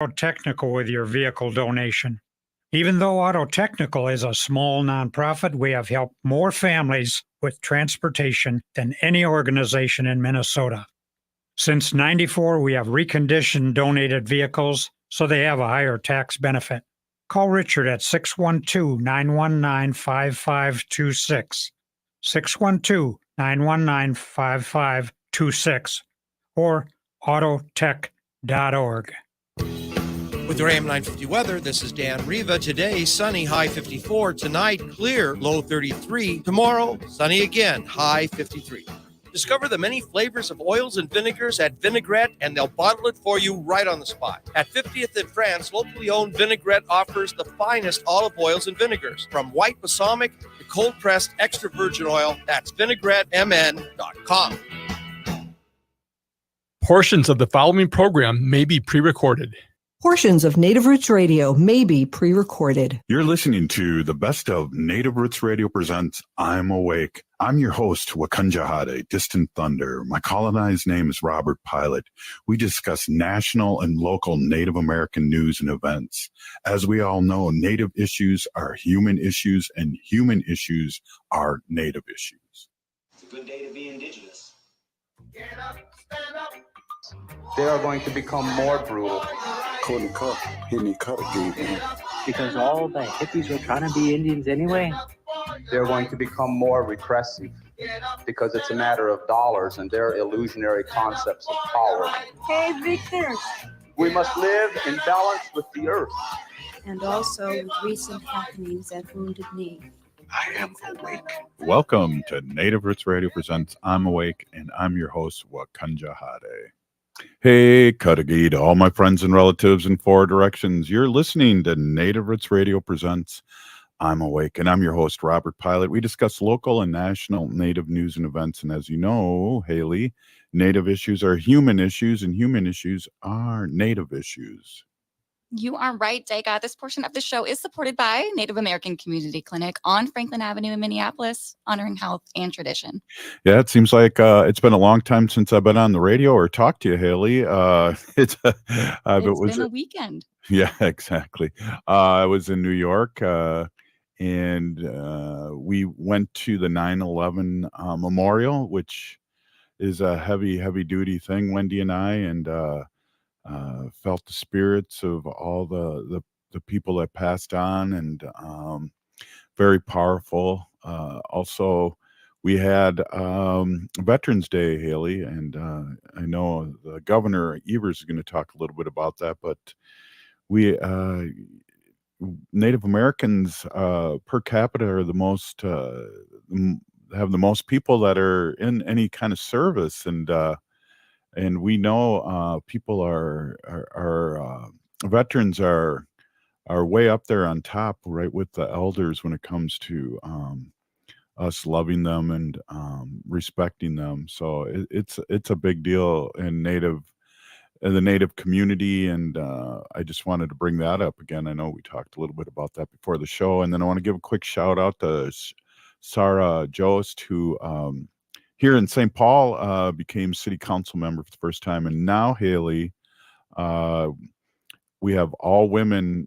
Auto Technical with your vehicle donation. Even though Auto Technical is a small nonprofit, we have helped more families with transportation than any organization in Minnesota. Since '94, we have reconditioned donated vehicles so they have a higher tax benefit. Call Richard at 612-919-5526, 612-919-5526, or autotech.org. With your AM 950 weather, this is Dan Riva. Today, sunny, high 54. Tonight, clear, low 33. Tomorrow, sunny again, high 53. Discover the many flavors of oils and vinegars at Vinaigrette, and they'll bottle it for you right on the spot. At 50th in France, locally owned Vinaigrette offers the finest olive oils and vinegars. From white balsamic to cold-pressed extra virgin oil, that's vinaigrettemn.com. Portions of the following program may be pre-recorded. Portions of Native Roots Radio may be pre-recorded. You're listening to the best of Native Roots Radio presents I'm Awake. I'm your host, Wakunjahade, Distant Thunder. My colonized name is Robert Pilot. We discuss national and local Native American news and events. As we all know, Native issues are human issues, and human issues are Native issues. It's a good day to be Indigenous. Get up, stand up. They are going to become more brutal. Couldn't cut, hit me cut again. Because all the hippies were trying to be Indians anyway. They're going to become more repressive because it's a matter of dollars and their illusionary concepts of power. Hey, Victor. We must live in balance with the earth. And also with recent happenings at Wounded Knee. I am awake. Welcome to Native Roots Radio presents I'm Awake, and I'm your host, Wakunjahade. Hey, Cudahy, to all my friends and relatives in four directions. You're listening to Native Roots Radio presents I'm Awake, and I'm your host, Robert Pilot. We discuss local and national Native news and events, and as you know, Haley, Native issues are human issues, and human issues are Native issues. You are right, Dega. This portion of the show is supported by Native American Community Clinic on Franklin Avenue in Minneapolis, honoring health and tradition. Yeah, it seems like it's been a long time since I've been on the radio or talked to you, Haley. It's been a weekend. Yeah, exactly. I was in New York, and we went to the 9/11 memorial, which is a heavy duty thing, Wendy and I, and felt the spirits of all the people that passed on, and very powerful. Also, we had Veterans Day, Haley, and I know the Governor Evers is going to talk a little bit about that, but we Native Americans per capita are the most have the most people that are in any kind of service, and we know people are veterans are way up there on top, right with the elders when it comes to us loving them and respecting them. So it's a big deal in the Native community, and I just wanted to bring that up again. I know we talked a little bit about that before the show, and then I want to give a quick shout out to Sarah Jost, who here in St. Paul became city council member for the first time, and now, Haley, we have all women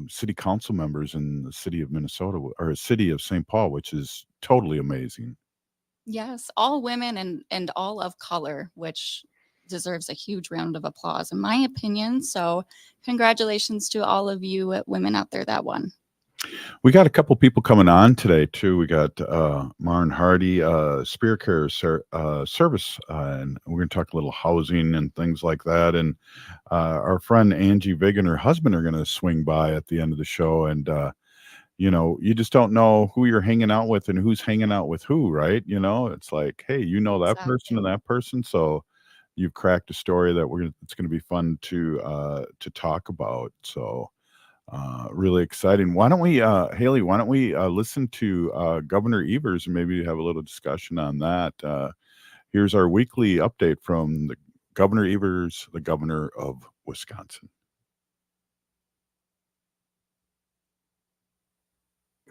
city council members in the city of Minnesota, or city of St. Paul, which is totally amazing. Yes, all women and all of color, which deserves a huge round of applause, in my opinion. So congratulations to all of you women out there that won. We got a couple people coming on today too. We got Marn Hardy, Spirit Care Service, and we're going to talk a little housing and things like that. And our friend Angie Vig and her husband are going to swing by at the end of the show. And you know, you just don't know who you're hanging out with and who's hanging out with who, right? You know, it's like, hey, you know that person and that person, so you've cracked a story that it's going to be fun to talk about. So. Really exciting. Why don't we, Haley, listen to Governor Evers and maybe have a little discussion on that. Here's our weekly update from the Governor Evers, the governor of Wisconsin.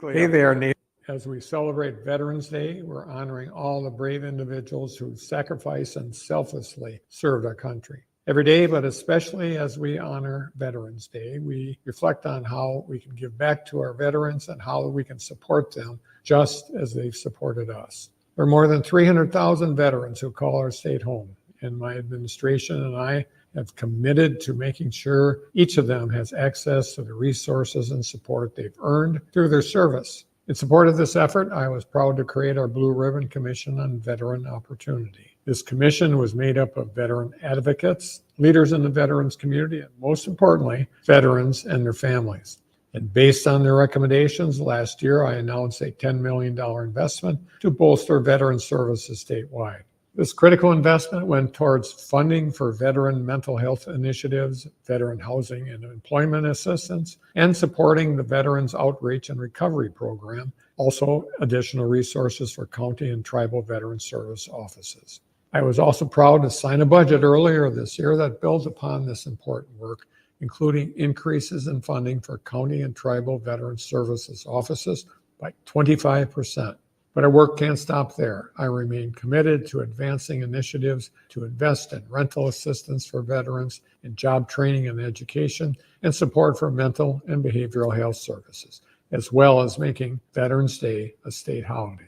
Hey there, Nate. As we celebrate Veterans Day, we're honoring all the brave individuals who sacrificed and selflessly served our country. Every day, but especially as we honor Veterans Day, we reflect on how we can give back to our veterans and how we can support them just as they've supported us. There are more than 300,000 veterans who call our state home, and my administration and I have committed to making sure each of them has access to the resources and support they've earned through their service. In support of this effort, I was proud to create our Blue Ribbon Commission on Veteran Opportunity. This commission was made up of veteran advocates, leaders in the veterans community, and most importantly, veterans and their families. And based on their recommendations, last year I announced a $10 million investment to bolster veteran services statewide. This critical investment went towards funding for veteran mental health initiatives, veteran housing and employment assistance, and supporting the Veterans Outreach and Recovery Program, also additional resources for county and tribal veteran service offices. I was also proud to sign a budget earlier this year that builds upon this important work, including increases in funding for county and tribal veteran services offices by 25%. But our work can't stop there. I remain committed to advancing initiatives to invest in rental assistance for veterans, in job training and education, and support for mental and behavioral health services, as well as making Veterans Day a state holiday.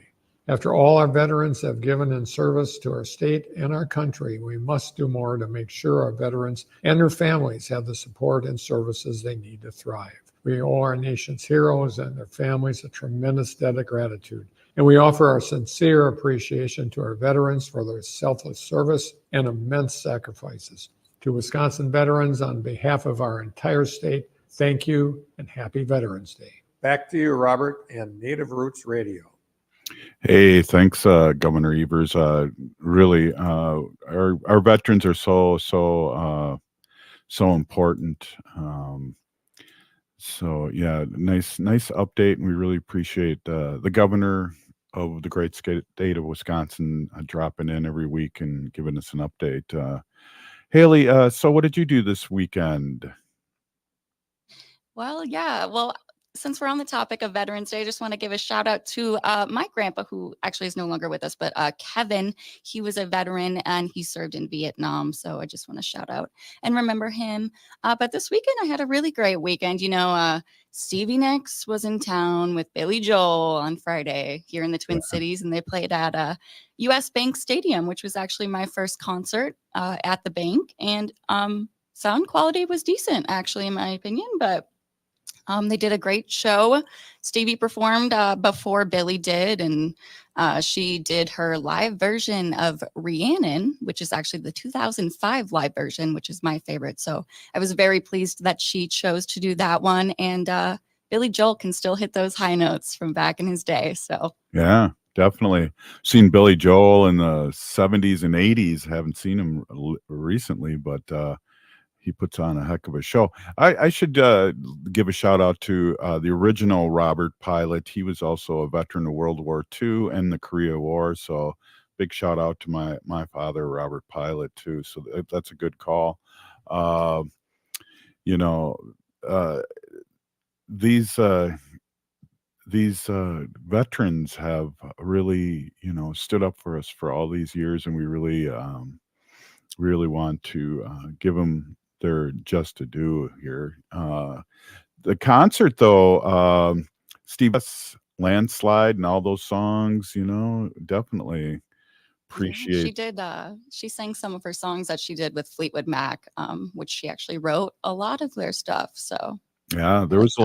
After all our veterans have given in service to our state and our country, we must do more to make sure our veterans and their families have the support and services they need to thrive. We owe our nation's heroes and their families a tremendous debt of gratitude, and we offer our sincere appreciation to our veterans for their selfless service and immense sacrifices. To Wisconsin veterans, on behalf of our entire state, thank you and happy Veterans Day. Back to you, Robert, and Native Roots Radio. Hey, thanks, Governor Evers. Really, our veterans are so important. So yeah, nice update, and we really appreciate the governor of the great state of Wisconsin dropping in every week and giving us an update. Haley, so what did you do this weekend? Well, yeah. Well, since we're on the topic of Veterans Day, I just want to give a shout out to my grandpa, who actually is no longer with us, but Kevin. He was a veteran and he served in Vietnam. So I just want to shout out and remember him. But this weekend, I had a really great weekend. You know, Stevie Nicks was in town with Billy Joel on Friday here in the Twin Cities, and they played at US Bank Stadium, which was actually my first concert at the bank. And sound quality was decent, actually, in my opinion, but they did a great show. Stevie performed before Billy did, and she did her live version of Rhiannon, which is actually the 2005 live version, which is my favorite. So I was very pleased that she chose to do that one. And Billy Joel can still hit those high notes from back in his day. So Yeah, definitely. Seen Billy Joel in the 70s and 80s. Haven't seen him recently, but he puts on a heck of a show. I should give a shout out to the original Robert Pilot. He was also a veteran of World War II and the Korea War. So big shout out to my father, Robert Pilot, too. So that's a good call. These veterans have really, stood up for us for all these years, and we really want to give them their just to do here. The concert, though, Steve's Landslide and all those songs, definitely appreciate. She did. She sang some of her songs that she did with Fleetwood Mac, which she actually wrote a lot of their stuff. So yeah, there was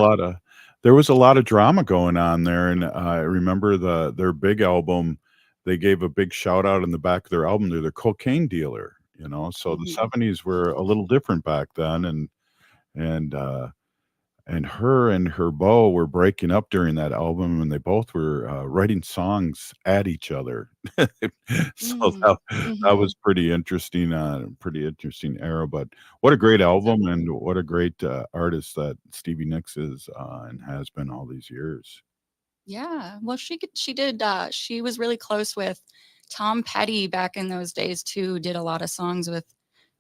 a lot of drama going on there, and I remember their big album. They gave a big shout out in the back of their album to their cocaine dealer. So the 70s were a little different back then, and her and her beau were breaking up during that album, and they both were writing songs at each other. So that was pretty interesting era. But what a great album, and what a great artist that Stevie Nicks is and has been all these years. yeah, well, she did. She was really close with Tom Petty back in those days too. Did a lot of songs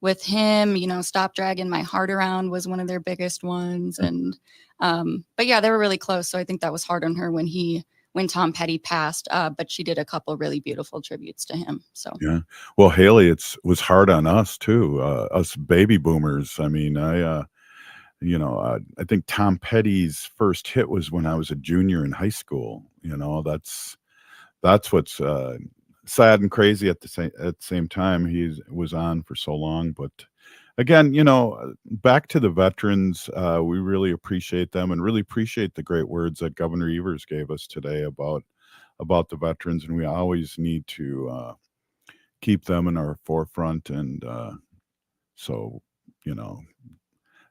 with him. Stop Dragging My Heart Around was one of their biggest ones. And but yeah, they were really close. So I think that was hard on her when he when Tom Petty passed, but she did a couple really beautiful tributes to him. So Yeah. Well, Haley, was hard on us too, us baby boomers. I mean, I think Tom Petty's first hit was when I was a junior in high school. That's what's sad and crazy at the same time. He was on for so long, but again, back to the veterans, we really appreciate them and really appreciate the great words that Governor Evers gave us today about the veterans, and we always need to keep them in our forefront. And so,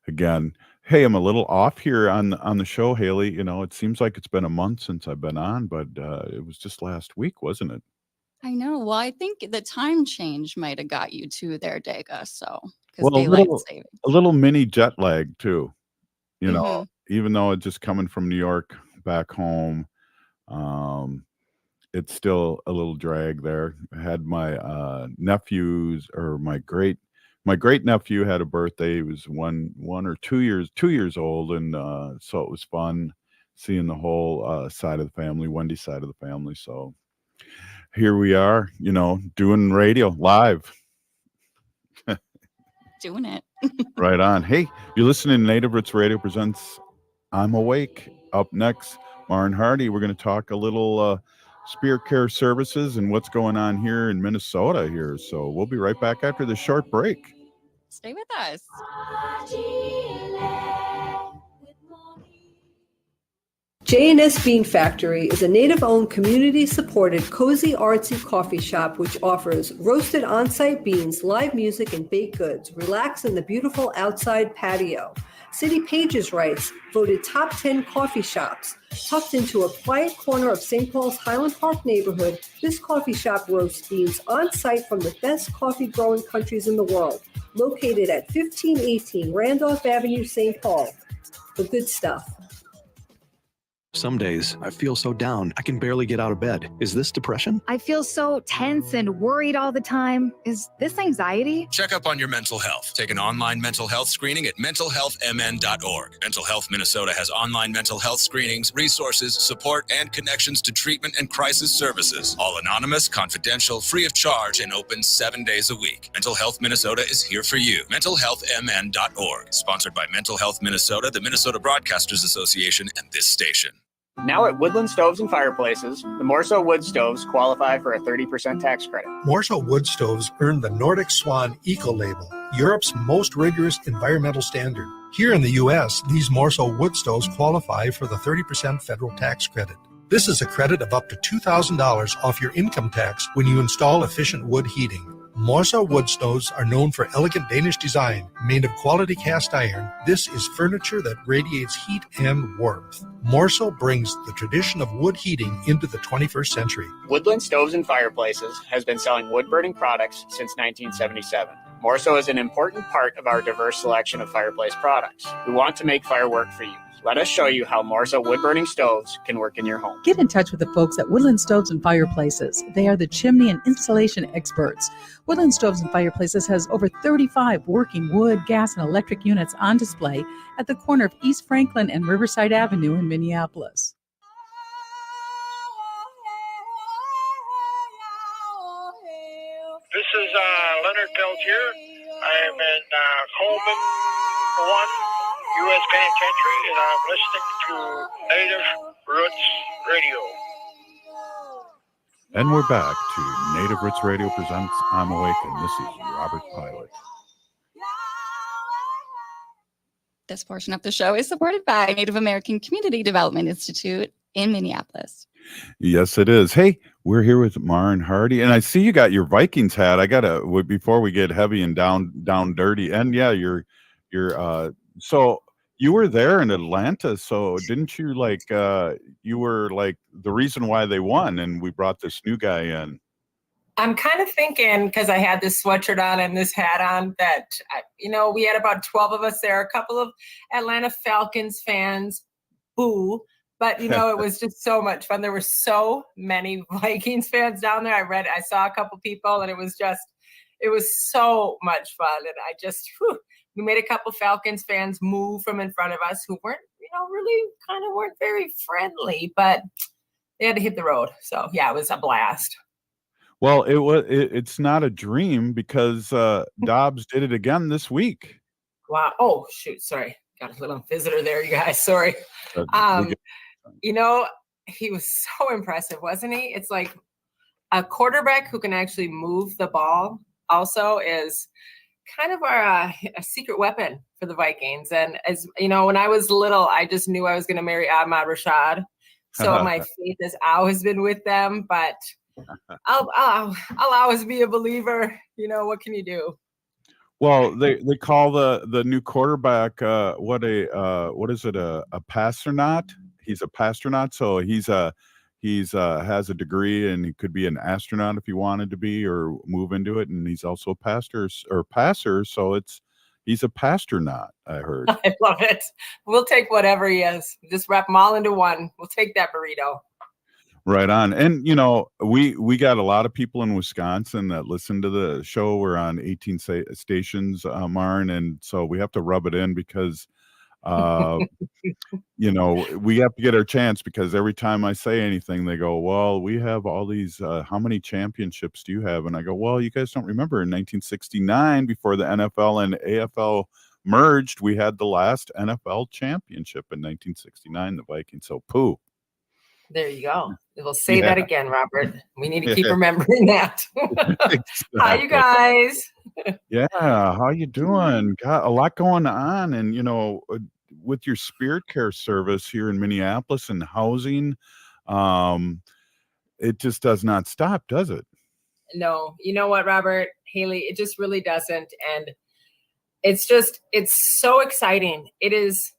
again, hey, I'm a little off here on the show, Haley. It seems like it's been a month since I've been on, but it was just last week, wasn't it? I know. Well, I think the time change might have got you to there, Dega. So because Well, daylight saving. a little mini jet lag too. Mhm. Even though it's just coming from New York back home, it's still a little drag there. I had my nephews, or my great nephew had a birthday. He was one or 2 years old, and so it was fun seeing the whole side of the family, Wendy's side of the family. So here we are, doing radio live. Doing it. Right on. Hey, you're listening to Native Roots Radio presents I'm Awake. Up next, Marin Hardy. We're going to talk a little Spirit Care Services and what's going on here in Minnesota here. So we'll be right back after this short break. Stay with us. J&S Bean Factory is a native-owned, community-supported, cozy, artsy coffee shop which offers roasted on-site beans, live music, and baked goods. Relax in the beautiful outside patio. City Pages writes, voted top 10 coffee shops. Tucked into a quiet corner of St. Paul's Highland Park neighborhood, this coffee shop roasts beans on-site from the best coffee-growing countries in the world. Located at 1518 Randolph Avenue, St. Paul. The good stuff. Some days I feel so down, I can barely get out of bed. Is this depression? I feel so tense and worried all the time. Is this anxiety? Check up on your mental health. Take an online mental health screening at mentalhealthmn.org. Mental Health Minnesota has online mental health screenings, resources, support, and connections to treatment and crisis services. All anonymous, confidential, free of charge, and open 7 days a week. Mental Health Minnesota is here for you. mentalhealthmn.org. Sponsored by Mental Health Minnesota, the Minnesota Broadcasters Association, and this station. Now at Woodland Stoves and Fireplaces, the Morso wood stoves qualify for a 30% tax credit. Morso wood stoves earned the Nordic Swan Eco Label, Europe's most rigorous environmental standard. Here in the U.S., these Morso wood stoves qualify for the 30% federal tax credit. This is a credit of up to $2,000 off your income tax when you install efficient wood heating. Morso wood stoves are known for elegant Danish design, made of quality cast iron. This is furniture that radiates heat and warmth. Morso brings the tradition of wood heating into the 21st century. Woodland Stoves and Fireplaces has been selling wood-burning products since 1977. Morso is an important part of our diverse selection of fireplace products. We want to make fire work for you. Let us show you how Morso wood-burning stoves can work in your home. Get in touch with the folks at Woodland Stoves and Fireplaces. They are the chimney and installation experts. Woodland Stoves and Fireplaces has over 35 working wood, gas, and electric units on display at the corner of East Franklin and Riverside Avenue in Minneapolis. This is Leonard Peltier. I am in Coleman 1. U.S. Penitentiary, and I'm listening to Native Roots Radio. And we're back to Native Roots Radio presents I'm Awake, and this is Robert Pilot. This portion of the show is supported by Native American Community Development Institute in Minneapolis. Yes, it is. Hey, we're here with Marin Hardy, and I see you got your Vikings hat. I gotta, before we get heavy and down dirty, and yeah, you're so you were there in Atlanta, so didn't you you were like the reason why they won, and we brought this new guy in. I'm kind of thinking, because I had this sweatshirt on and this hat on, that, we had about 12 of us there, a couple of Atlanta Falcons fans, boo. But, it was just so much fun. There were so many Vikings fans down there. I saw a couple people, and it was so much fun. And we made a couple Falcons fans move from in front of us who weren't, really kind of weren't very friendly, but they had to hit the road. So yeah, it was a blast. Well, it's not a dream because Dobbs did it again this week. Wow. Oh shoot. Sorry. Got a little visitor there, you guys. Sorry. You know, he was so impressive, wasn't he? It's like a quarterback who can actually move the ball also is kind of a secret weapon for the Vikings. And as you know, when I was little, I just knew I was going to marry Ahmad Rashad. So my faith has always been with them, but I'll always be a believer. You know, what can you do? Well, they call the new quarterback what is it, a pastronaut? He's a pastronaut, so he's has a degree, and he could be an astronaut if he wanted to be or move into it, and he's also a passer, so he's a pastronaut, I heard. I love it. We'll take whatever he is. Just wrap them all into one. We'll take that burrito. Right on. And you know, we got a lot of people in Wisconsin that listen to the show. We're on 18 stations, Marn, and so we have to rub it in because you know, we have to get our chance, because every time I say anything, they go, well, we have all these, how many championships do you have? And I go, well, you guys don't remember in 1969, before the NFL and AFL merged, we had the last NFL championship in 1969, the Vikings. So poo. There you go. We'll say that again, Robert. We need to keep remembering that. Exactly. Hi, you guys. Yeah, how you doing? Got a lot going on, and you know, with your Spirit Care service here in Minneapolis and housing, it just does not stop, does it? No, you know what, Robert, Haley, it just really doesn't, and it's so exciting. It's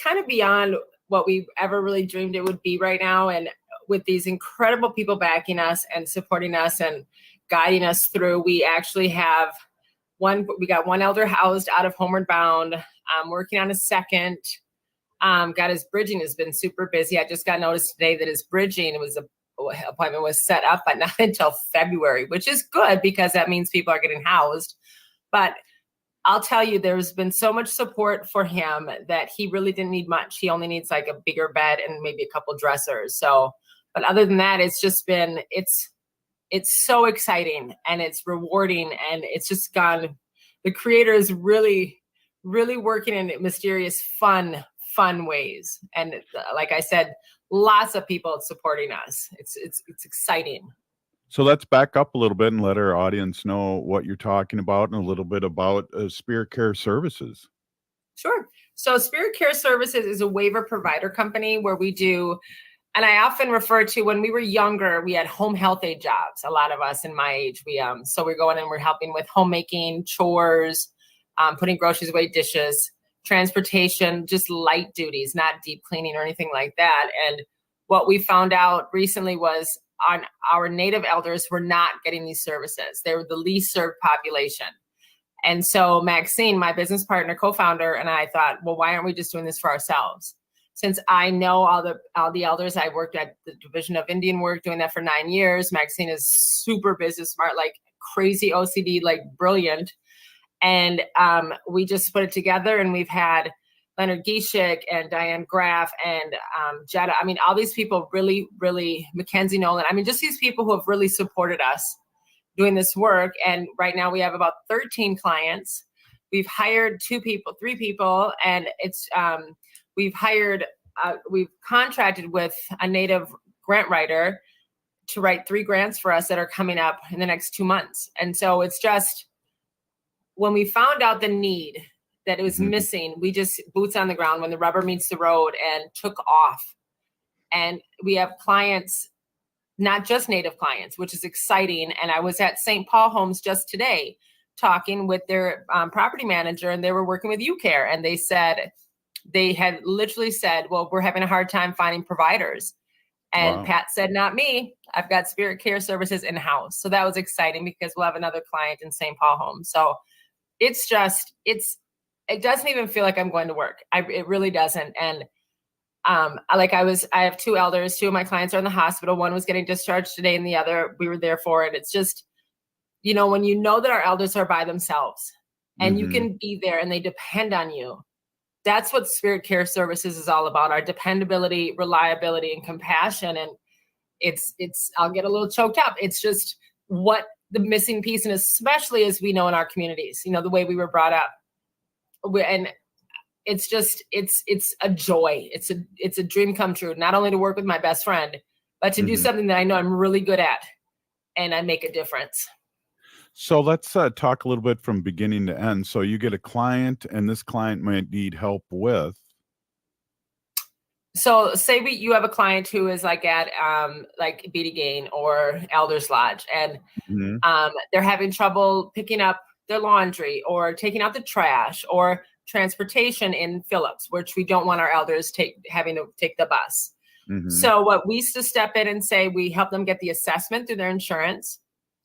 kind of beyond what we ever really dreamed it would be right now, and with these incredible people backing us and supporting us and guiding us through, we actually have we got one elder housed out of Homeward Bound. I'm working on a second. Got his bridging has been super busy. I just got notice today that his bridging appointment was set up, but not until February, which is good because that means people are getting housed. But I'll tell you, there's been so much support for him that he really didn't need much. He only needs like a bigger bed and maybe a couple dressers. So, but other than that, it's just been, it's so exciting and it's rewarding, and it's just gone. The creator is really, really working in mysterious, fun ways. And like I said, lots of people supporting us. It's exciting. So let's back up a little bit and let our audience know what you're talking about and a little bit about Spirit Care Services. Sure. So Spirit Care Services is a waiver provider company where we do, and I often refer to when we were younger, we had home health aid jobs. A lot of us in my age, so we're going and we're helping with homemaking, chores, putting groceries away, dishes, transportation, just light duties, not deep cleaning or anything like that. And what we found out recently was our Native elders were not getting these services. They were the least served population. And so Maxine, my business partner, co-founder, and I thought, well, why aren't we just doing this for ourselves? Since I know all the elders, I worked at the Division of Indian Work, doing that for 9 years. Maxine is super business smart, like crazy OCD, like brilliant. And we just put it together, and we've had Leonard Gishik and Diane Graff and Jetta. I mean, all these people really, really, Mackenzie Nolan. I mean, just these people who have really supported us doing this work. And right now we have about 13 clients. We've hired 3 people, and it's we've contracted with a Native grant writer to write 3 grants for us that are coming up in the next 2 months. And so it's just, when we found out the need that it was missing, we just boots on the ground when the rubber meets the road and took off. And we have clients, not just Native clients, which is exciting. And I was at St. Paul Homes just today talking with their property manager, and they were working with UCare, and they had literally said, well, we're having a hard time finding providers. And wow. Pat said, not me. I've got Spirit Care Services in-house. So that was exciting because we'll have another client in St. Paul Homes. So it's just, it doesn't even feel like I'm going to work. It really doesn't. And I have 2 elders. 2 of my clients are in the hospital. One was getting discharged today, and the other we were there for it. It's just, you know, when you know that our elders are by themselves and you can be there and they depend on you, that's what Spirit Care Services is all about. Our dependability, reliability, and compassion. And I'll get a little choked up. It's just what the missing piece, and especially as we know in our communities, the way we were brought up. And it's just, it's a joy. It's a dream come true, not only to work with my best friend, but to do something that I know I'm really good at and I make a difference. So let's talk a little bit from beginning to end. So you get a client, and this client might need help with. So say you have a client who is like at like Beatty Gain or Elders Lodge, and they're having trouble picking up their laundry or taking out the trash or transportation in Phillips, which we don't want our elders having to take the bus. So what we used to step in and say, we help them get the assessment through their insurance.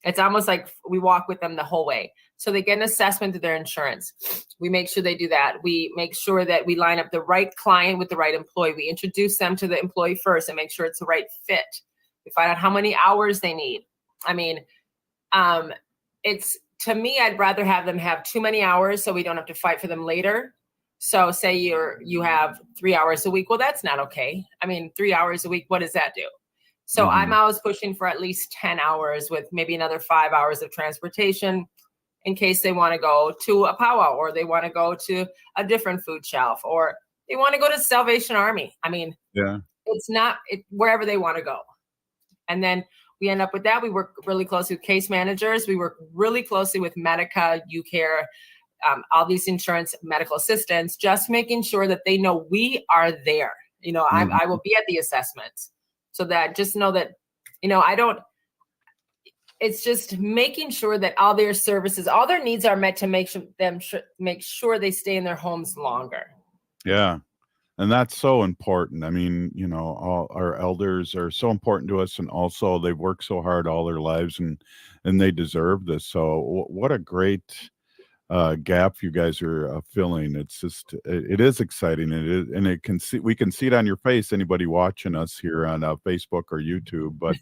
It's almost like we walk with them the whole way. So they get an assessment through their insurance. We make sure they do that. We make sure that we line up the right client with the right employee. We introduce them to the employee first and make sure it's the right fit. We find out how many hours they need. I mean, to me, I'd rather have them have too many hours so we don't have to fight for them later. So say you have 3 hours a week. Well, that's not okay. I mean, 3 hours a week, what does that do? So I'm always pushing for at least 10 hours with maybe another 5 hours of transportation in case they want to go to a powwow or they want to go to a different food shelf or they want to go to Salvation Army. I mean, it's not wherever they want to go. And then we end up with that. We work really closely with case managers. We work really closely with Medica, UCare, all these insurance medical assistants, just making sure that they know we are there. I will be at the assessments. So that just know that, it's just making sure that all their services, all their needs are met to make sure they stay in their homes longer. Yeah. And that's so important. I mean, all our elders are so important to us, and also they've worked so hard all their lives, and they deserve this. So what a great gap you guys are filling. It's just, it is exciting, and we can see it on your face, anybody watching us here on Facebook or YouTube, but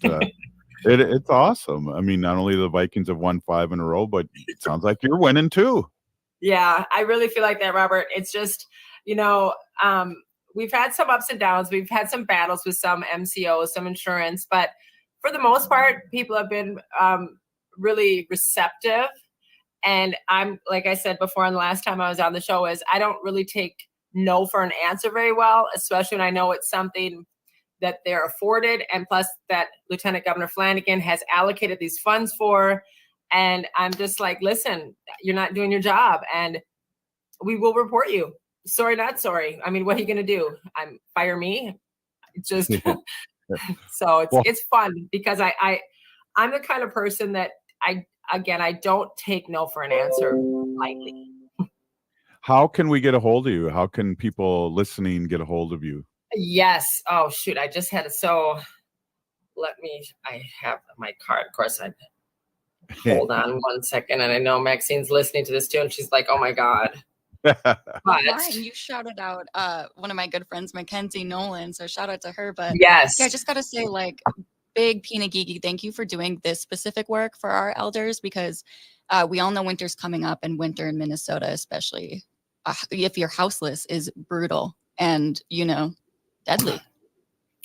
it's awesome. I mean, not only the Vikings have won 5 in a row, but it sounds like you're winning too. Yeah, I really feel like that, Robert. It's just, we've had some ups and downs. We've had some battles with some MCOs, some insurance, but for the most part, people have been really receptive. And I'm, like I said before, and the last time I was on the show, is I don't really take no for an answer very well, especially when I know it's something that they're afforded. And plus that Lieutenant Governor Flanagan has allocated these funds for. And I'm just like, listen, you're not doing your job and we will report you. Sorry, not sorry. I mean, what are you going to do? Fire me? It's just, so it's fun because I'm the kind of person that I don't take no for an answer lightly. How can we get a hold of you? How can people listening get a hold of you? Yes. Oh, shoot. I just had it. So I have my card. Of course, hold on 1 second. And I know Maxine's listening to this too. And she's like, oh my God. Ryan, you shouted out one of my good friends, Mackenzie Nolan. So shout out to her. But yes, yeah, I just got to say, like, big Peanut Geeky, thank you for doing this specific work for our elders, because we all know winter's coming up, and winter in Minnesota, especially if you're houseless, is brutal and, deadly.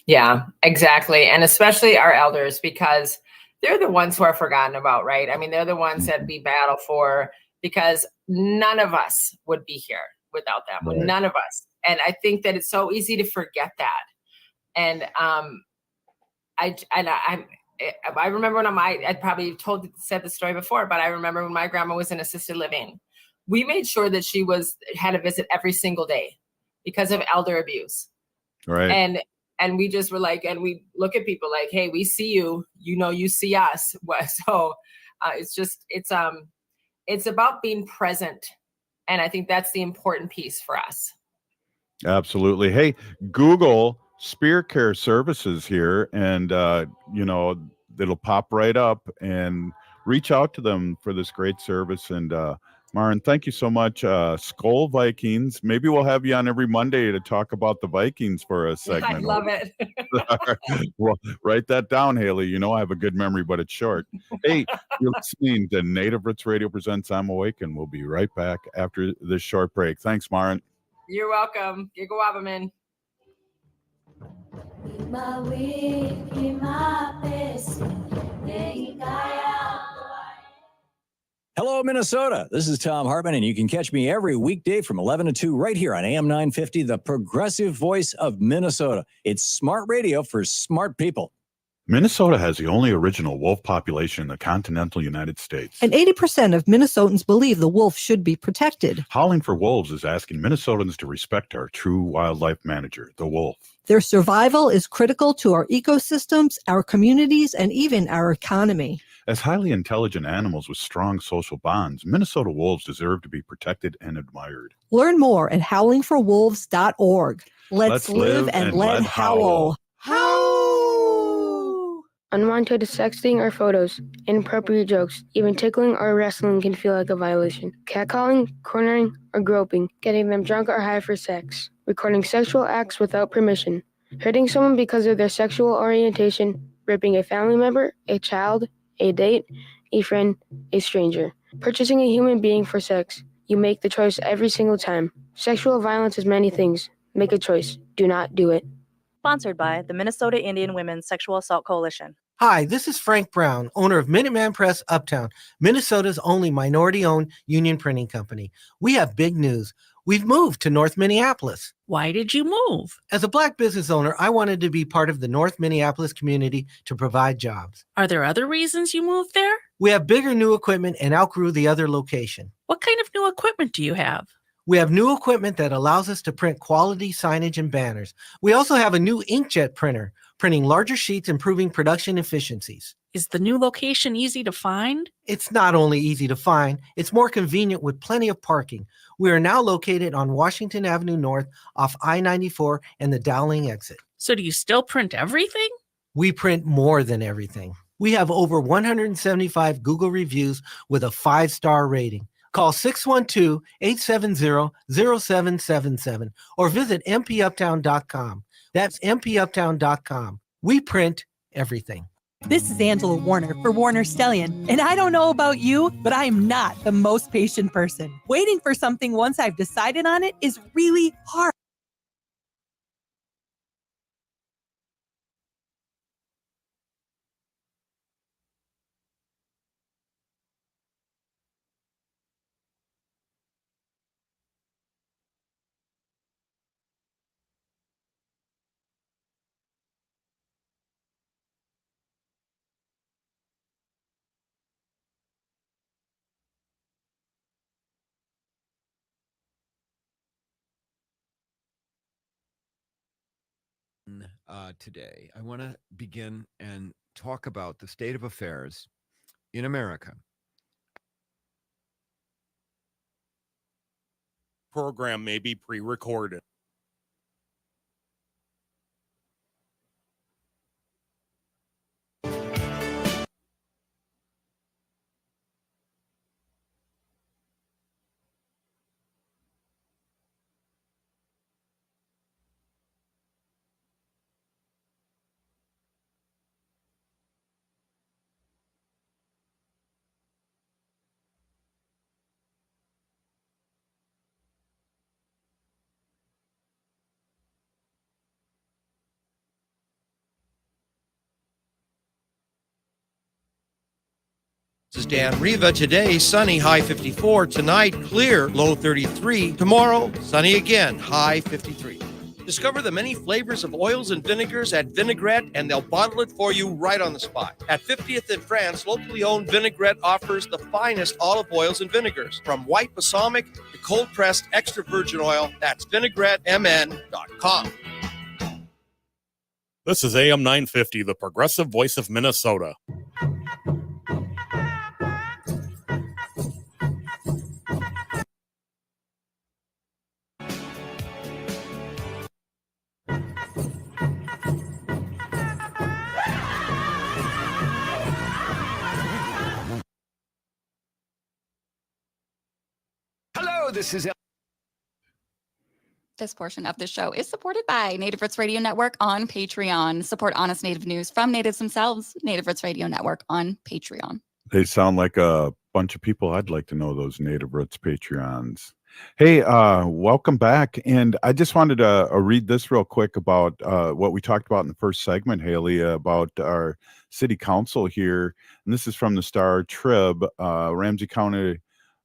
Yeah, exactly. And especially our elders, because they're the ones who are forgotten about, right? I mean, they're the ones that we battle for, because none of us would be here without them. Right. None of us. And I think that it's so easy to forget that. And I remember when I probably said the story before, but I remember when my grandma was in assisted living, we made sure that she had a visit every single day because of elder abuse. Right. And we just were like, and we look at people like, hey, we see you, you see us. So it's about being present. And I think that's the important piece for us. Absolutely. Hey, Google Spear Care Services here, and it'll pop right up, and reach out to them for this great service. And Maren, thank you so much. Skol Vikings. Maybe we'll have you on every Monday to talk about the Vikings for a segment. I love it. Well, write that down, Haley. I have a good memory, but it's short. Hey, you're listening to Native Roots Radio presents I'm Awakened. We'll be right back after this short break. Thanks, Maren. You're welcome. Gigawabaman. Hello, Minnesota. This is Tom Hartman, and you can catch me every weekday from 11 to 2 right here on AM 950, the progressive voice of Minnesota. It's smart radio for smart people. Minnesota has the only original wolf population in the continental United States. And 80% of Minnesotans believe the wolf should be protected. Howling for Wolves is asking Minnesotans to respect our true wildlife manager, the wolf. Their survival is critical to our ecosystems, our communities, and even our economy. As highly intelligent animals with strong social bonds, Minnesota wolves deserve to be protected and admired. Learn more at howlingforwolves.org. Let's live and let howl. Unwanted sexting or photos, inappropriate jokes, even tickling or wrestling can feel like a violation. Catcalling, cornering, or groping, getting them drunk or high for sex, recording sexual acts without permission, hurting someone because of their sexual orientation, ripping a family member, a child, a date, a friend, a stranger, purchasing a human being for sex. You make the choice every single time. Sexual violence is many things. Make a choice. Do not do it. Sponsored by the Minnesota Indian Women's Sexual Assault Coalition. Hi, this is Frank Brown, owner of Minuteman Press Uptown, Minnesota's only minority-owned union printing company. We have big news. We've moved to North Minneapolis. Why did you move? As a Black business owner, I wanted to be part of the North Minneapolis community to provide jobs. Are there other reasons you moved there? We have bigger new equipment and outgrew the other location. What kind of new equipment do you have? We have new equipment that allows us to print quality signage and banners. We also have a new inkjet printer, printing larger sheets, improving production efficiencies. Is the new location easy to find? It's not only easy to find, it's more convenient with plenty of parking. We are now located on Washington Avenue North off I-94 and the Dowling exit. So do you still print everything? We print more than everything. We have over 175 Google reviews with a 5-star rating. Call 612-870-0777 or visit mpuptown.com. That's mpuptown.com. We print everything. This is Angela Warner for Warner Stellian, and I don't know about you, but I am not the most patient person. Waiting for something once I've decided on it is really hard. Today, I want to begin and talk about the state of affairs in America. Program may be pre-recorded. This is Dan Riva. Today, sunny, high 54. Tonight, clear, low 33. Tomorrow, sunny again, high 53. Discover the many flavors of oils and vinegars at Vinaigrette, and they'll bottle it for you right on the spot. At 50th in France, locally owned Vinaigrette offers the finest olive oils and vinegars. From white balsamic to cold-pressed extra virgin oil, that's vinaigrettemn.com. This is AM 950, the progressive voice of Minnesota. This is This portion of the show is supported by Native Roots Radio Network on Patreon. Support honest Native news from natives themselves. Native Roots Radio Network on Patreon. They sound like a bunch of people I'd like to know, those Native Roots Patreons. Hey, welcome back. And I just wanted to read this real quick about what we talked about in the first segment, Haley, about our city council here. And this is from the Star Trib. Ramsey County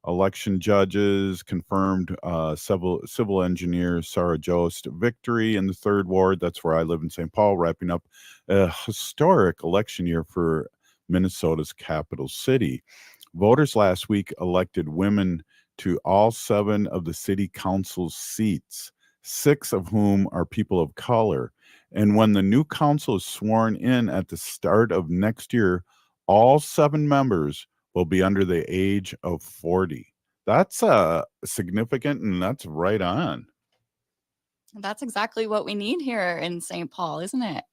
election judges confirmed civil engineer Sarah Jost victory in the 3rd Ward. That's where I live in St. Paul, wrapping up a historic election year for Minnesota's capital city. Voters last week elected women to all 7 of the city council seats, 6 of whom are people of color. And when the new council is sworn in at the start of next year, all 7 members will be under the age of 40. That's significant, and that's right on. That's exactly what we need here in St. Paul, isn't it?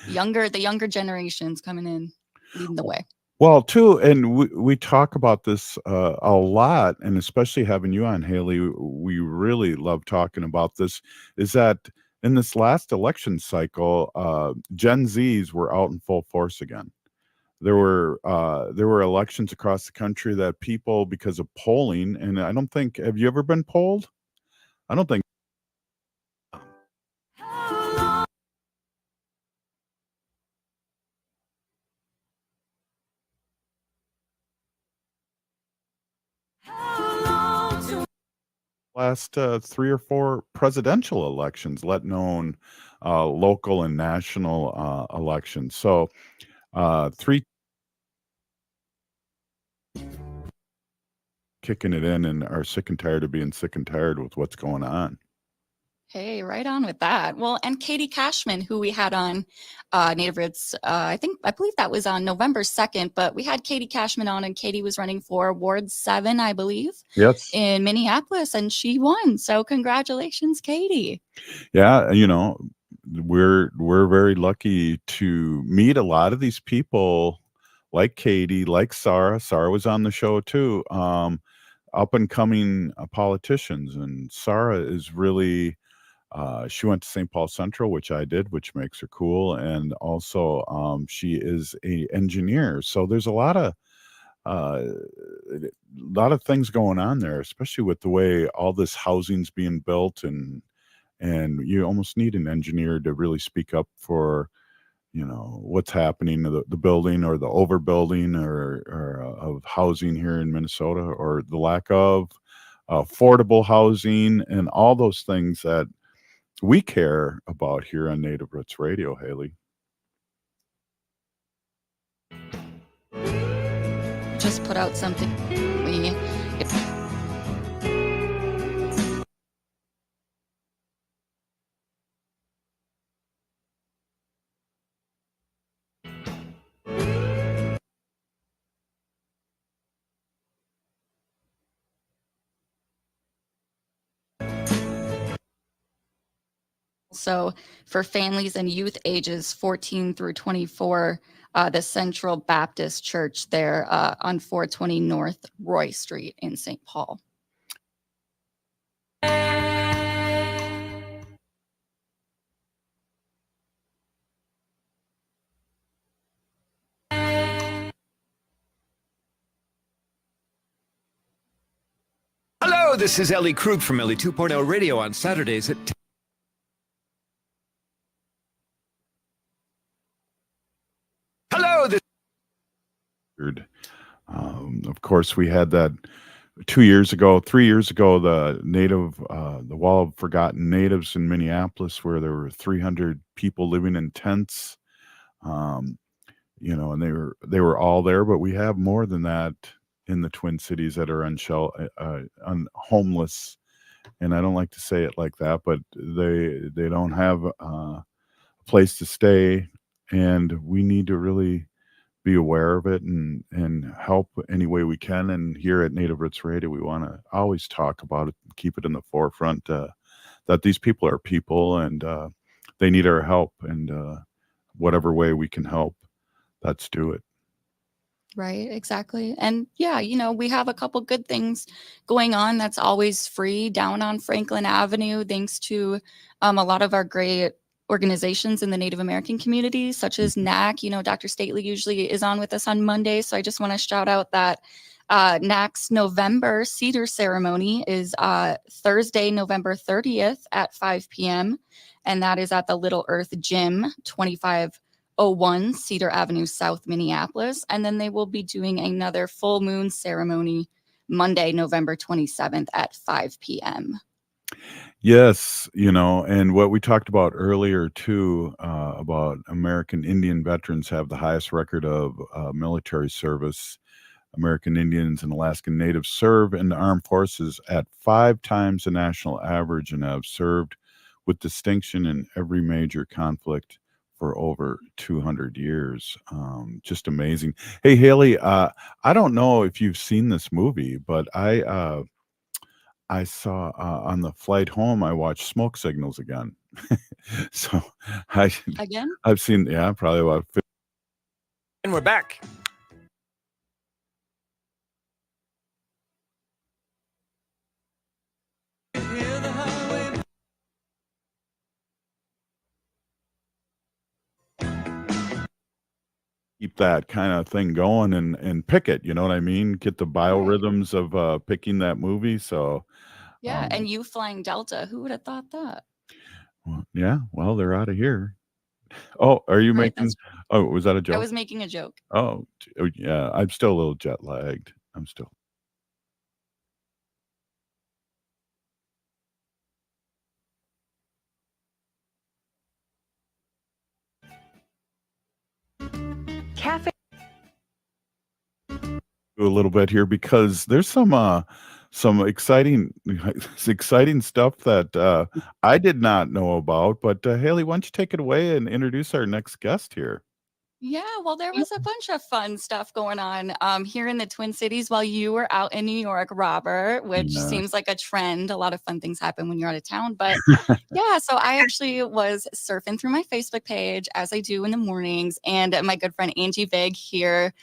The younger generations coming in, leading the way. Well, too, and we talk about this a lot, and especially having you on, Haley, we really love talking about this, is that in this last election cycle, Gen Zs were out in full force again. There were elections across the country that people, because of polling, and I don't think, have you ever been polled? I don't think. Last 3 or 4 presidential elections, let alone local and national elections. So 3 kicking it in and are sick and tired of being sick and tired with what's going on. Hey, right on with that. Well, and Katie Cashman, who we had on Native Roots, I believe that was on November 2nd, but we had Katie Cashman on, and Katie was running for Ward 7, I believe, Yes. in Minneapolis, and she won. So congratulations, Katie. Yeah, we're very lucky to meet a lot of these people like Katie, like Sarah. Sarah was on the show too. Up and coming politicians, and Sarah is really she went to St. Paul Central, which I did, which makes her cool, and also she is a engineer. So there's a lot of things going on there, especially with the way all this housing's being built, and you almost need an engineer to really speak up for what's happening to the building or the overbuilding or of housing here in Minnesota, or the lack of affordable housing and all those things that we care about here on Native Roots Radio, Haley. Just put out something. So for families and youth ages 14 through 24, the Central Baptist Church there on 420 North Roy Street in St. Paul. Hello, this is Ellie Krug from Ellie 2.0 Radio on Saturdays at 10. Hello, this. Of course, we had that 3 years ago, the the Wall of Forgotten Natives in Minneapolis, where there were 300 people living in tents. And they were all there, but we have more than that in the Twin Cities that are homeless. And I don't like to say it like that, but they don't have a place to stay, and we need to really be aware of it and help any way we can. And here at Native Roots Radio, we want to always talk about it, keep it in the forefront, that these people are people, and they need our help, and whatever way we can help, let's do it. Right, exactly. And yeah, we have a couple good things going on that's always free down on Franklin Avenue, thanks to a lot of our great organizations in the Native American community, such as NAC. Dr. Stately usually is on with us on Monday. So I just want to shout out that Next November Cedar ceremony is Thursday, November 30th at 5 p.m. And that is at the Little Earth Gym, 2501 Cedar Avenue, South Minneapolis. And then they will be doing another full moon ceremony Monday, November 27th at 5 p.m. Yes, and what we talked about earlier too, about American Indian veterans have the highest record of military service. American Indians and Alaskan Natives serve in the armed forces at 5 times the national average and have served with distinction in every major conflict for over 200 years. Just amazing. Hey, Haley, I don't know if you've seen this movie, but I saw on the flight home, I watched Smoke Signals again. So Again? I've seen, probably about 50. And we're back. Keep that kind of thing going and pick it, you know what I mean? Get the biorhythms of picking that movie. So Yeah, and you flying Delta, who would have thought that? well, they're out of here. Oh, are you Right, making? Oh, was that a I joke? was making a joke. Oh, yeah. I'm still a little jet lagged. I'm still. Cafe. Do a little bit here because there's some exciting stuff that I did not know about. But Haley, why don't you take it away and introduce our next guest here? Yeah, well, there was a bunch of fun stuff going on here in the Twin Cities while you were out in New York, Robert, which Yeah. seems like a trend. A lot of fun things happen when you're out of town. But yeah, so I actually was surfing through my Facebook page as I do in the mornings. And my good friend Angie Vig here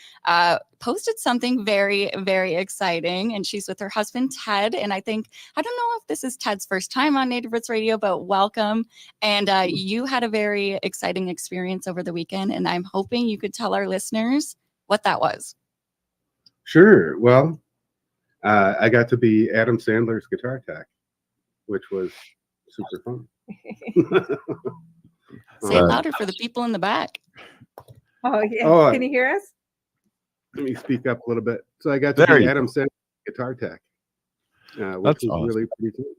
posted something very, very exciting. And she's with her husband, Ted. And I don't know if this is Ted's first time on Native Roots Radio, but welcome. And you had a very exciting experience over the weekend. And I'm hoping you could tell our listeners what that was. Sure. Well, I got to be Adam Sandler's guitar tech, which was super fun. Say it louder for the people in the back. Oh, yeah. Oh, Can you hear us? Let me speak up a little bit. So I got to There be you Adam go. Sandler's guitar tech, which That's was awesome. really pretty cool.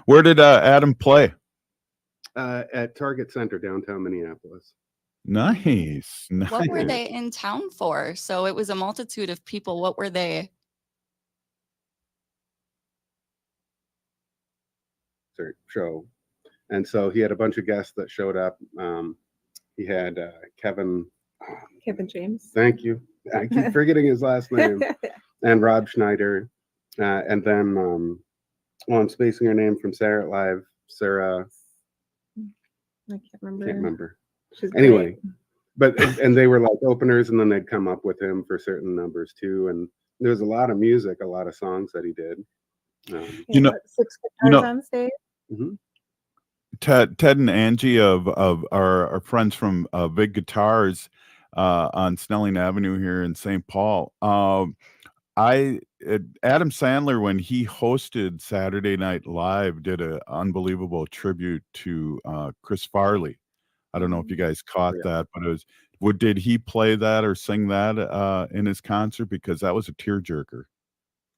Where did Adam play? At Target Center, downtown Minneapolis. Nice. What were Nice. they in town for? So it was a multitude of people. What were they? Show. And so he had a bunch of guests that showed up. He had Kevin. Kevin James. Thank you. I keep forgetting his last name. And Rob Schneider. And then, I'm spacing her name from Sarah Live. Sarah. I can't remember. Can't remember. She's Anyway, great. but and they were like openers, and then they'd come up with him for certain numbers too. And there was a lot of music, a lot of songs that he did. You know- 6 you guitars know- on stage. Mhm. Ted and Angie of our friends from Big Guitars on Snelling Avenue here in St. Paul. Adam Sandler, when he hosted Saturday Night Live, did an unbelievable tribute to Chris Farley. I don't know if you guys caught that, but it was. Did he play that or sing that in his concert? Because that was a tearjerker.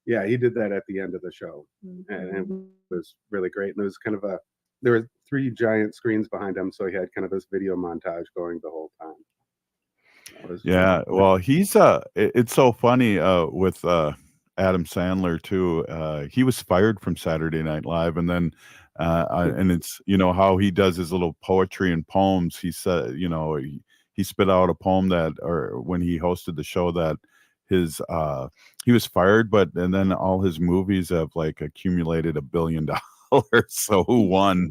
Yeah, he did that at the end of the show, and it was really great. And it was kind of there were 3 giant screens behind him, so he had kind of this video montage going the whole time. That was Yeah, really well, he's it's so funny with Adam Sandler too. He was fired from Saturday Night Live, and then and it's how he does his little poetry and poems. He said, he spit out a poem or when he hosted the show that he was fired, and then all his movies have like accumulated $1 billion. So who won?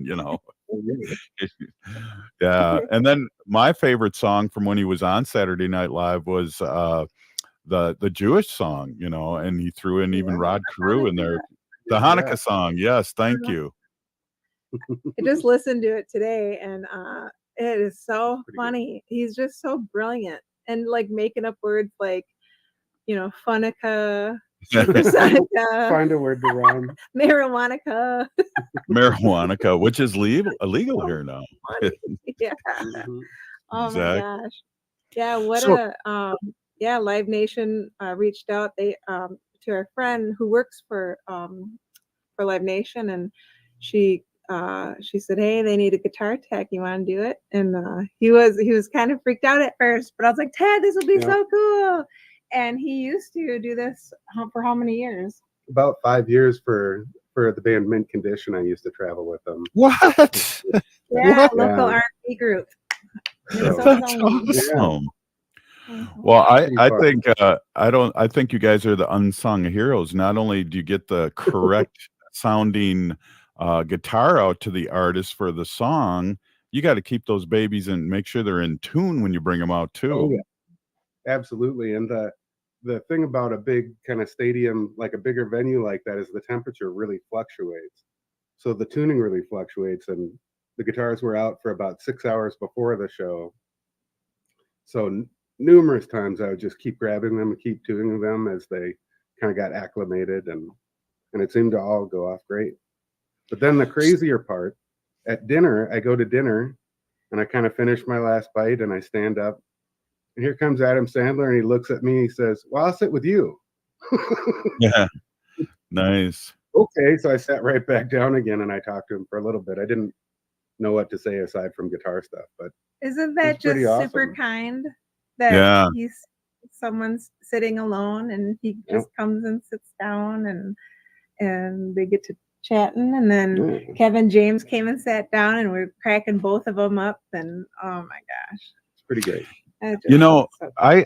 Yeah. And then my favorite song from when he was on Saturday Night Live was the Jewish song, and he threw in even Rod Carew in there. The Hanukkah song. Yes, thank you. I just listened to it today, and it is so funny. He's just so brilliant, and like making up words like Funica, Supersonica, Find a word to rhyme. marijuana. Marijuana, which is illegal here now. Yeah. Oh Exactly. my gosh. Yeah. What So- Live Nation reached out to our friend who works for Live Nation, and she said, "Hey, they need a guitar tech. You want to do it?" And he was kind of freaked out at first, but I was like, "Ted, this will be Yeah. so cool." And he used to do this for how many years? About 5 years for the band Mint Condition. I used to travel with them. What? Yeah, What? local Yeah. R&B group. That's awesome. Well, I think I think you guys are the unsung heroes. Not only do you get the correct sounding guitar out to the artist for the song, you got to keep those babies and make sure they're in tune when you bring them out too. Oh, yeah. Absolutely. And the thing about a big kind of stadium, like a bigger venue like that, is the temperature really fluctuates. So the tuning really fluctuates, and the guitars were out for about 6 hours before the show. So numerous times I would just keep grabbing them and keep tuning them as they kind of got acclimated, and it seemed to all go off great. But then the crazier part, at dinner, I go to dinner and I kind of finish my last bite and I stand up, and here comes Adam Sandler, and he looks at me and he says, "Well, I'll sit with you." Yeah. Nice. Okay, so I sat right back down again and I talked to him for a little bit. I didn't know what to say aside from guitar stuff, but Isn't that It's pretty just awesome. super kind that Yeah. someone's sitting alone and he just comes and sits down and they get to chatting, and then Kevin James came and sat down and we're cracking both of them up, and oh my gosh. it's pretty great. You know, I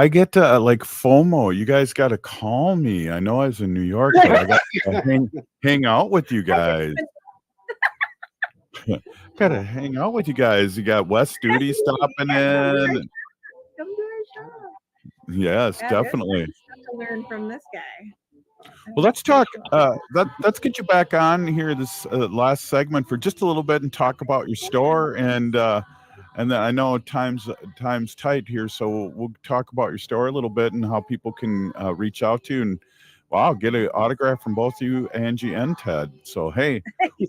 get to like FOMO. You guys got to call me. I know I was in New York, but I got to hang out with you guys. Got to hang out with you guys. You got Wes Studi stopping in. Come to our show. Yes, Yeah, there's definitely. stuff to learn from this guy. Well, let's talk. Let's get you back on here this last segment for just a little bit and talk about your store, and then I know time's tight here, so we'll talk about your store a little bit and how people can reach out to you, and wow, get an autograph from both you, Angie and Ted. So hey,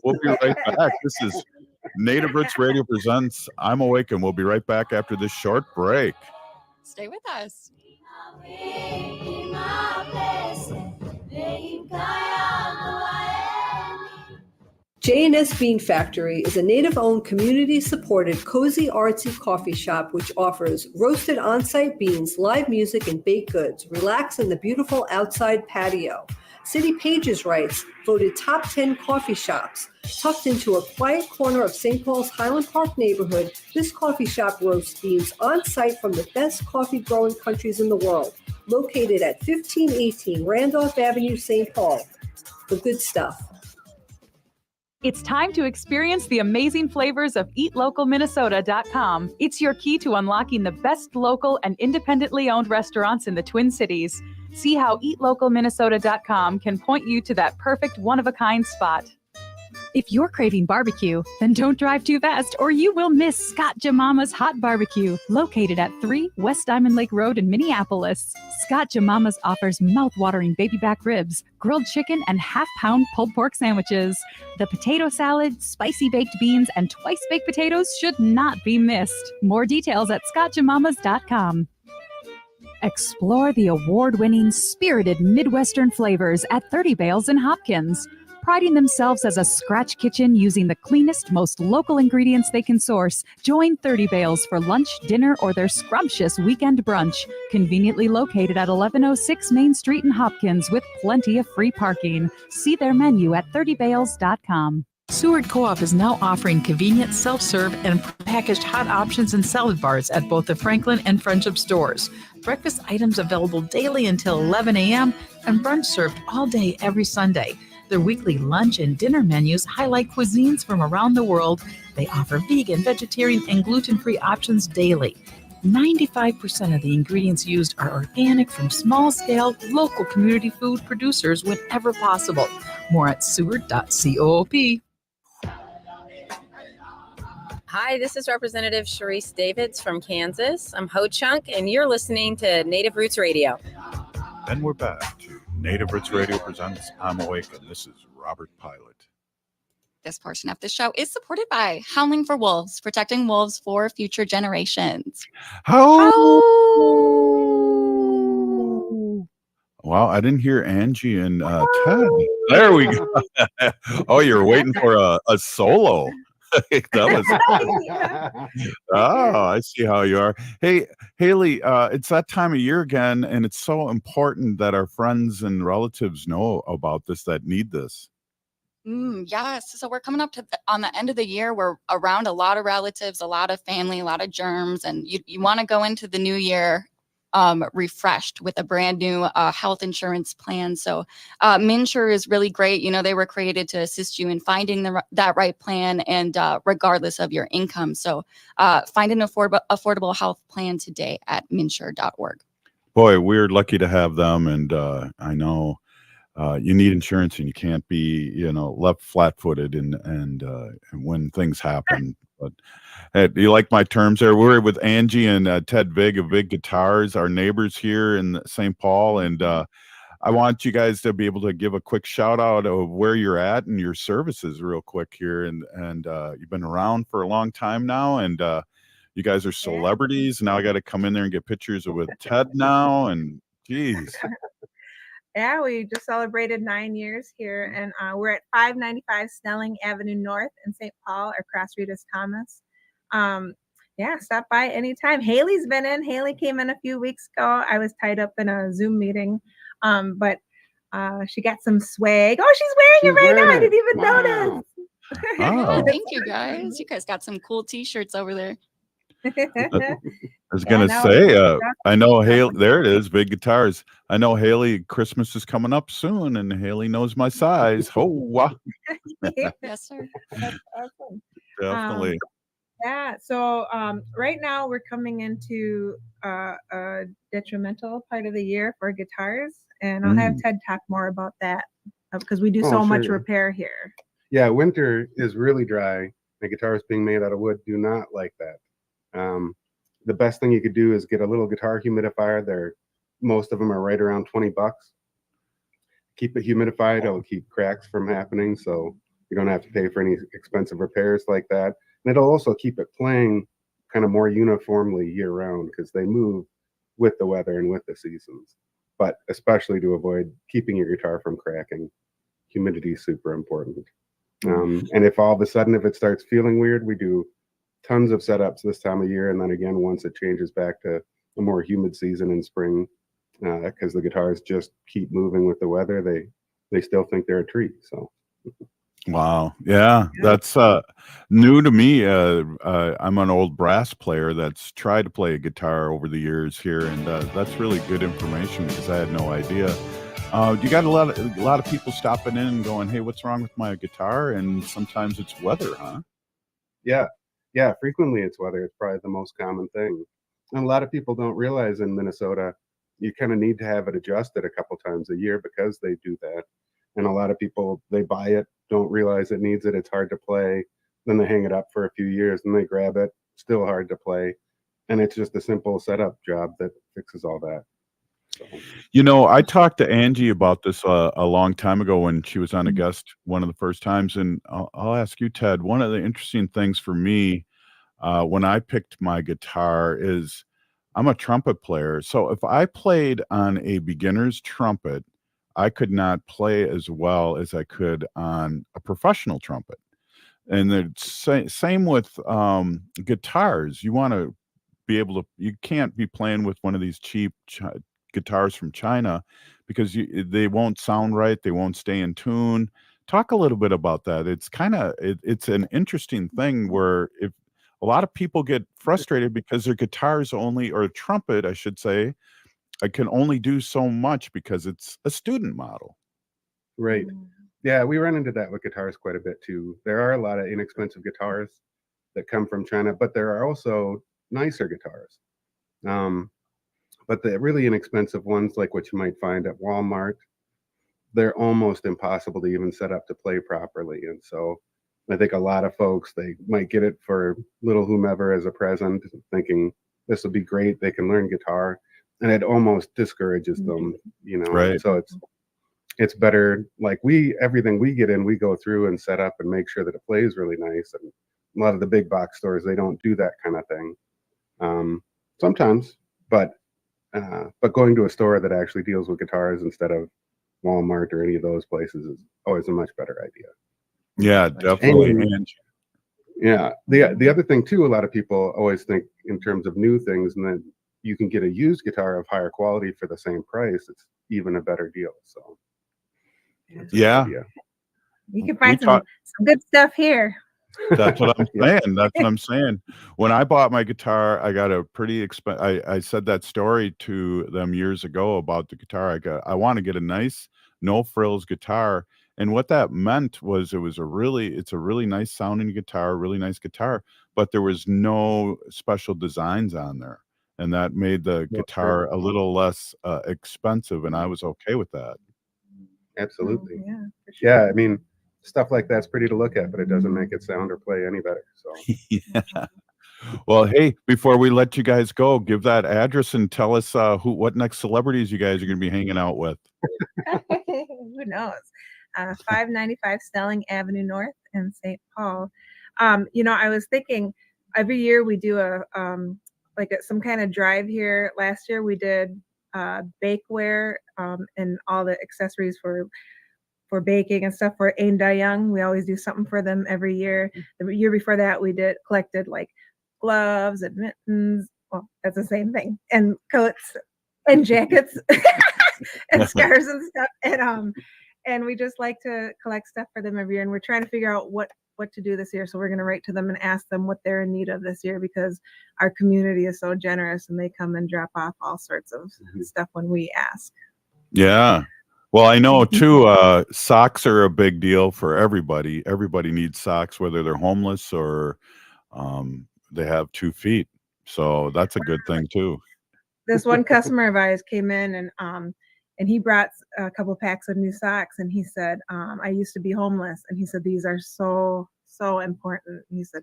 we'll be right back. This is Native Roots Radio presents I'm Awake, and we'll be right back after this short break. Stay with us. J&S Bean Factory is a native-owned, community-supported, cozy, artsy coffee shop which offers roasted on-site beans, live music, and baked goods. Relax in the beautiful outside patio. City Pages writes, voted top 10 coffee shops. Tucked into a quiet corner of St. Paul's Highland Park neighborhood, this coffee shop roasts beans on-site from the best coffee-growing countries in the world. Located at 1518 Randolph Avenue, St. Paul. The good stuff. It's time to experience the amazing flavors of eatlocalminnesota.com. It's your key to unlocking the best local and independently owned restaurants in the Twin Cities. See how eatlocalminnesota.com can point you to that perfect one-of-a-kind spot. If you're craving barbecue, then don't drive too fast or you will miss Scott Jamama's Hot Barbecue, located at 3 West Diamond Lake Road in Minneapolis. Scott Jamama's offers mouth-watering baby back ribs, grilled chicken, and half-pound pulled pork sandwiches. The potato salad, spicy baked beans, and twice-baked potatoes should not be missed. More details at scottjamamas.com. Explore the award-winning, spirited Midwestern flavors at 30 Bales in Hopkins. Priding themselves as a scratch kitchen using the cleanest, most local ingredients they can source, join 30 Bales for lunch, dinner, or their scrumptious weekend brunch. Conveniently located at 1106 Main Street in Hopkins with plenty of free parking. See their menu at 30bales.com. Seward Co-op is now offering convenient self-serve and packaged hot options and salad bars at both the Franklin and Friendship stores. Breakfast items available daily until 11 a.m. and brunch served all day every Sunday. Their weekly lunch and dinner menus highlight cuisines from around the world. They offer vegan, vegetarian, and gluten-free options daily. 95% of the ingredients used are organic from small-scale, local community food producers whenever possible. More at seward.coop. Hi, this is Representative Sharice Davids from Kansas. I'm Ho Chunk, and you're listening to Native Roots Radio. And we're back to Native Roots Radio presents I'm Awake, and this is Robert Pilot. This portion of the show is supported by Howling for Wolves, protecting wolves for future generations. Wow, I didn't hear Angie and Ted. There we go. Oh, you're waiting for a solo. That was. Oh, I see how you are. Hey, Haley, it's that time of year again, and it's so important that our friends and relatives know about this that need this. Yes. So we're coming up to on the end of the year. We're around a lot of relatives, a lot of family, a lot of germs, and you want to go into the new year refreshed with a brand new health insurance plan. So MNsure is really great. You know, they were created to assist you in finding that right plan, and regardless of your income. So find an affordable health plan today at MNsure.org. Boy, we're lucky to have them, and I know you need insurance, and you can't be, left flat-footed and when things happen. But hey, do you like my terms there? We're with Angie and Ted Vig of Vig Guitars, our neighbors here in St. Paul, and I want you guys to be able to give a quick shout out of where you're at and your services real quick here. And you've been around for a long time now, and you guys are celebrities. Now I got to come in there and get pictures with Ted now, and geez. Yeah, we just celebrated 9 years here, and we're at 595 Snelling Avenue North in St. Paul, across Reedus Thomas. Yeah, stop by anytime. Haley's been in. Haley came in a few weeks ago. I was tied up in a Zoom meeting, but she got some swag. Oh, she's wearing it right now. I didn't even notice. Oh, thank you guys. You guys got some cool T-shirts over there. I was gonna say, I know Haley. There it is, Big Guitars. I know Haley. Christmas is coming up soon, and Haley knows my size. Oh, wow. Yes, sir. That's awesome. Definitely. Yeah. So right now we're coming into a detrimental part of the year for guitars, and I'll have Ted talk more about that because we do so much repair here. Yeah, winter is really dry. The guitars being made out of wood do not like that. The best thing you could do is get a little guitar humidifier. Most of them are right around $20. Keep it humidified. It'll keep cracks from happening, so you don't have to pay for any expensive repairs like that. And it'll also keep it playing kind of more uniformly year round because they move with the weather and with the seasons. But especially to avoid keeping your guitar from cracking, humidity is super important. And if all of a sudden, if it starts feeling weird, we do tons of setups this time of year, and then again once it changes back to a more humid season in spring, because the guitars just keep moving with the weather, they still think they're a tree. So wow, yeah, that's new to me. I'm an old brass player that's tried to play a guitar over the years here, and that's really good information because I had no idea. You got a lot of people stopping in and going, hey, what's wrong with my guitar? And sometimes it's weather, huh? Yeah, frequently it's weather. It's probably the most common thing. And a lot of people don't realize in Minnesota, you kind of need to have it adjusted a couple times a year because they do that. And a lot of people, they buy it, don't realize it needs it. It's hard to play. Then they hang it up for a few years and they grab it, still hard to play. And it's just a simple setup job that fixes all that. So. I talked to Angie about this a long time ago when she was on a guest one of the first times. And I'll ask you, Ted, one of the interesting things for me when I picked my guitar is I'm a trumpet player. So if I played on a beginner's trumpet, I could not play as well as I could on a professional trumpet. And the same with guitars. You want to be able to, you can't be playing with one of these cheap guitars from China because they won't sound right. They won't stay in tune. Talk a little bit about that. It's kind of, it's an interesting thing where if a lot of people get frustrated because their guitars only, or a trumpet, I should say, I can only do so much because it's a student model. Right. Yeah, we run into that with guitars quite a bit too. There are a lot of inexpensive guitars that come from China, but there are also nicer guitars. But the really inexpensive ones, like what you might find at Walmart, they're almost impossible to even set up to play properly. And so I think a lot of folks, they might get it for little whomever as a present, thinking this will be great. They can learn guitar. and it almost discourages them, you know. Right. So it's better, like everything we get in, we go through and set up and make sure that it plays really nice. And a lot of the big box stores, they don't do that kind of thing. Sometimes, but going to a store that actually deals with guitars instead of Walmart or any of those places is always a much better idea. Yeah, definitely. And, yeah. The other thing too, a lot of people always think in terms of new things, and then you can get a used guitar of higher quality for the same price. It's even a better deal. So yeah, You can find some good stuff here. That's what I'm saying. That's what I'm saying. When I bought my guitar, I got a pretty expensive. I said that story to them years ago about the guitar. I want to get a nice no frills guitar, and what that meant was it's a really nice sounding guitar, really nice guitar, but there was no special designs on there, and that made the guitar a little less expensive, and I was okay with that. Absolutely. Yeah. Yeah, I mean, stuff like that's pretty to look at, but it doesn't make it sound or play any better. So Yeah. Well, hey, before we let you guys go, give that address and tell us what next celebrities you guys are going to be hanging out with. Who knows? 595 Snelling Avenue North in St. Paul. I was thinking every year we do some kind of drive here. Last year we did bakeware and all the accessories for baking and stuff for Ain Da Young. We always do something for them every year. The year before that, we collected like gloves and mittens. Well, that's the same thing. And coats and jackets and scarves and stuff. And we just like to collect stuff for them every year. And we're trying to figure out what to do this year. So we're going to write to them and ask them what they're in need of this year, because our community is so generous and they come and drop off all sorts of stuff when we ask. Yeah. Well, I know too, socks are a big deal for everybody. Everybody needs socks, whether they're homeless or they have 2 feet. So that's a good thing too. This one customer of ours came in and he brought a couple packs of new socks, and he said, I used to be homeless, and he said, these are so important. He said,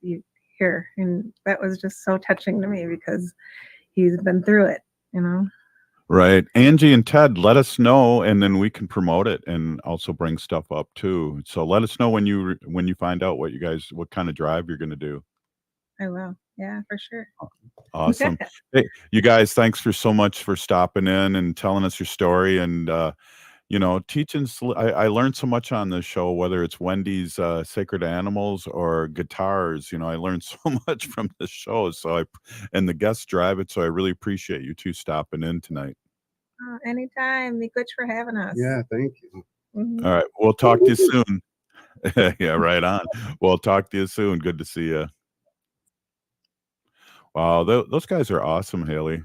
you here. And that was just so touching to me because he's been through it, you know? Right. Angie and Ted, let us know, and then we can promote it and also bring stuff up too. So let us know when you find out what kind of drive you're going to do. I will. Yeah, for sure. Awesome. Hey, you guys, thanks so much for stopping in and telling us your story and, teaching. I learned so much on this show, whether it's Wendy's Sacred Animals or guitars. I learned so much from this show. And the guests drive it. So I really appreciate you two stopping in tonight. Anytime. Good for having us. Yeah, thank you. Mm-hmm. All right. We'll talk to you soon. Yeah, right on. We'll talk to you soon. Good to see you. Wow, those guys are awesome, Haley.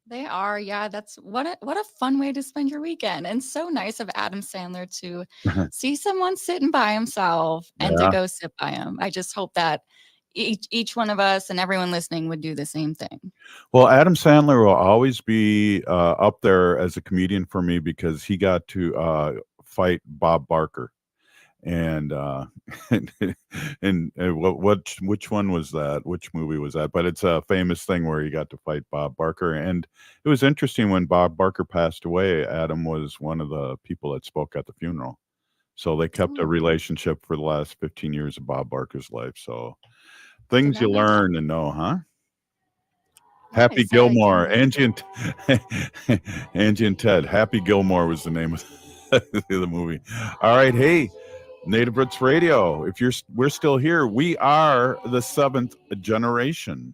They are, yeah. That's what a fun way to spend your weekend, and so nice of Adam Sandler to see someone sitting by himself and to go sit by him. I just hope that each one of us and everyone listening would do the same thing. Well, Adam Sandler will always be up there as a comedian for me because he got to fight Bob Barker. And which one was that? Which movie was that? But it's a famous thing where he got to fight Bob Barker. And it was interesting when Bob Barker passed away, Adam was one of the people that spoke at the funeral. So they kept a relationship for the last 15 years of Bob Barker's life. So things you learn and know, huh? Happy Gilmore, Angie and Ted. Happy Gilmore was the name of the movie. All right. Hey, Native Roots Radio. We're still here. We are the 7th generation.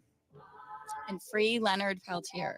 And free Leonard Peltier.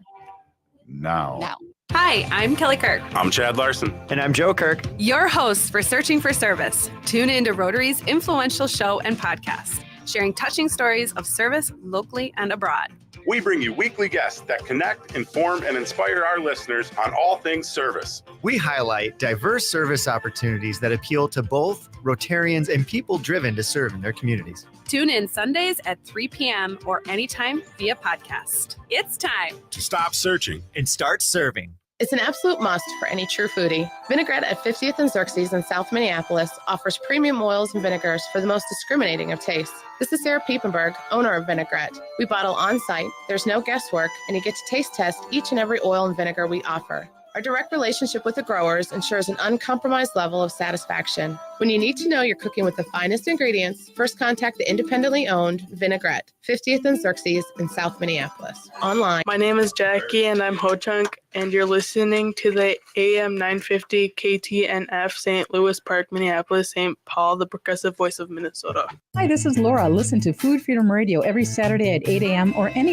Now. Hi, I'm Kelly Kirk. I'm Chad Larson. And I'm Joe Kirk. Your hosts for Searching for Service. Tune into Rotary's influential show and podcast, sharing touching stories of service locally and abroad. We bring you weekly guests that connect, inform, and inspire our listeners on all things service. We highlight diverse service opportunities that appeal to both Rotarians and people driven to serve in their communities. Tune in Sundays at 3 p.m. or anytime via podcast. It's time to stop searching and start serving. It's an absolute must for any true foodie. Vinaigrette at 50th and Xerxes in South Minneapolis offers premium oils and vinegars for the most discriminating of tastes. This is Sarah Piepenberg, owner of Vinaigrette. We bottle on site, there's no guesswork, and you get to taste test each and every oil and vinegar we offer. Our direct relationship with the growers ensures an uncompromised level of satisfaction. When you need to know you're cooking with the finest ingredients, first contact the independently owned Vinaigrette, 50th and Xerxes in South Minneapolis. Online. My name is Jackie and I'm Ho Chunk, and you're listening to the AM 950 KTNF St. Louis Park, Minneapolis, St. Paul, the progressive voice of Minnesota. Hi, this is Laura. Listen to Food Freedom Radio every Saturday at 8 a.m. or any